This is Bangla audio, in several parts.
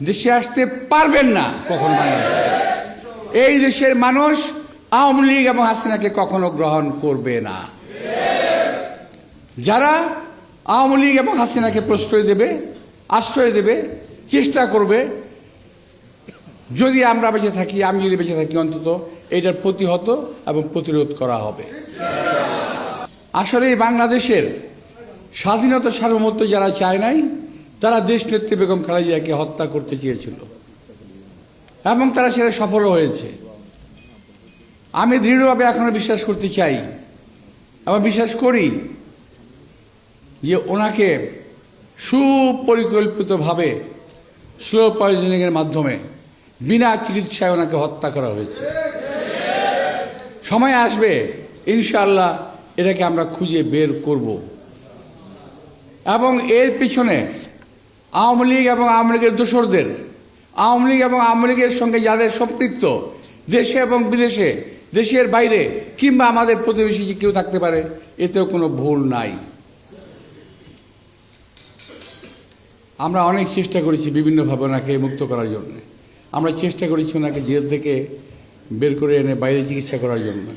দেশে আসতে পারবেন না কখনো। এই দেশের মানুষ আওয়ামী লীগ এবং হাসিনাকে কখনো গ্রহণ করবে না। যারা আওয়ামী লীগ এবং হাসিনাকে প্রশ্রয় দেবে, আশ্রয় দেবে, চেষ্টা করবে, যদি আমরা বেঁচে থাকি, আমি যদি বেঁচে থাকি, অন্তত এটার প্রতিহত এবং প্রতিরোধ করা হবে। আসলে বাংলাদেশের স্বাধীনতা সার্বভৌমত্ব যারা চায় নাই, তারা দেশনেত্রী বেগম খালেদা জিয়াকে হত্যা করতে চেয়েছিল এবং তারা সেটা সফল হয়েছে। আমি দৃঢ়ভাবে এখনো বিশ্বাস করতে চাই এবং বিশ্বাস করি যে ওনাকে সুপরিকল্পিতভাবে স্লো পয়জনিংয়ের মাধ্যমে বিনা চিকিৎসায় ওনাকে হত্যা করা হয়েছে। সময় আসবে ইনশাআল্লাহ এটাকে আমরা খুঁজে বের করব এবং এর পিছনে আওয়ামী লীগ এবং আওয়ামী লীগের দোসরদের, আওয়ামী লীগ এবং আওয়ামী লীগের সঙ্গে যাদের সম্পৃক্ত দেশে এবং বিদেশে, দেশের বাইরে কিংবা আমাদের প্রতিবেশী যে কেউ থাকতে পারে, এতেও কোনো ভুল নাই। আমরা অনেক চেষ্টা করেছি বিভিন্নভাবে ওনাকে মুক্ত করার জন্য। আমরা চেষ্টা করেছি ওনাকে জেল থেকে বের করে এনে বাইরে চিকিৎসা করার জন্য,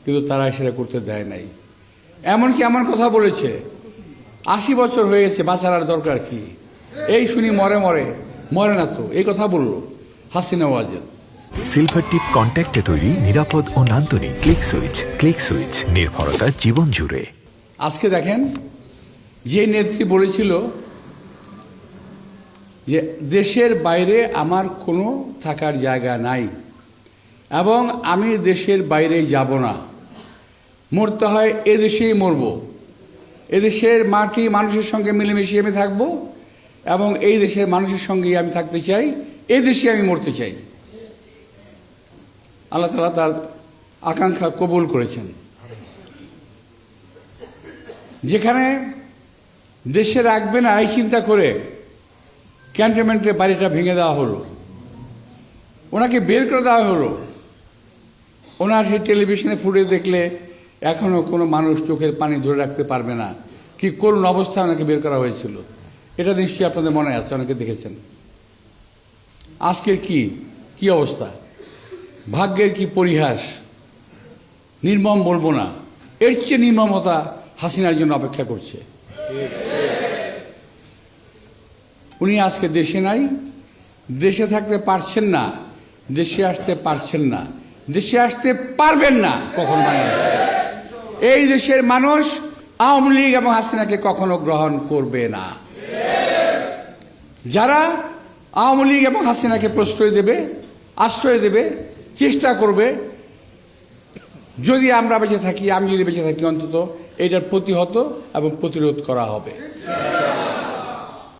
কিন্তু তারা সেটা করতে দেয় নাই। এমনকি এমন কথা বলেছে 80 বছর হয়ে গেছে, বাঁচার আর দরকার কি, এই শুনি মরে মরে, মরে না তো, এই কথা বলল হাসিনা ওয়াজেদ। সিলভার টিপ কন্ট্যাক্টে তৈরি নিরাপদ ও নান্দনিক ক্লিক সুইচ নির্ভরতা জীবন জুড়ে। আজকে দেখেন, যে নেত্রী বলেছিল যে দেশের বাইরে আমার কোনো থাকার জায়গা নাই এবং আমি দেশের বাইরে যাব না, মরতে হয় এদেশেই মরব, এদেশের মাটি মানুষের সঙ্গে মিলেমিশে আমি থাকব এবং এই দেশের মানুষের সঙ্গেই আমি থাকতে চাই, এই দেশে আমি মরতে চাই। আল্লাহ তাআলা তার আকাঙ্ক্ষা কবুল করেছেন। যেখানে দেশে রাখবে না এই চিন্তা করে ক্যান্টনমেন্টের বাড়িটা ভেঙে দেওয়া হলো, ওনাকে বের করে দেওয়া হলো। ওনার সেই টেলিভিশনে ফুটেজ দেখলে এখনও কোনো মানুষ চোখের পানি ধরে রাখতে পারবে না কি করুণ অবস্থায় ওনাকে বের করা হয়েছিল। এটা নিশ্চয়ই আপনাদের মনে আছে, অনেকে দেখেছেন। আজকের কি অবস্থা, ভাগ্যের কি পরিহাস, নির্মম বলবো না, এর চেয়ে নির্মমতা হাসিনার জন্য অপেক্ষা করছে। উনি আজকে দেশে নাই, দেশে থাকতে পারছেন না, দেশে আসতে পারছেন না, দেশে আসতে পারবেন না কখনো। এই দেশের মানুষ আওয়ামী লীগ এবং হাসিনাকে কখনো গ্রহণ করবে না। যারা আওয়ামী লীগ এবং হাসিনাকে প্রশ্রয় দেবে, আশ্রয় দেবে, চেষ্টা করবে, যদি আমরা বেঁচে থাকি, আমি যদি বেঁচে থাকি, অন্তত এটার প্রতিহত এবং প্রতিরোধ করা হবে।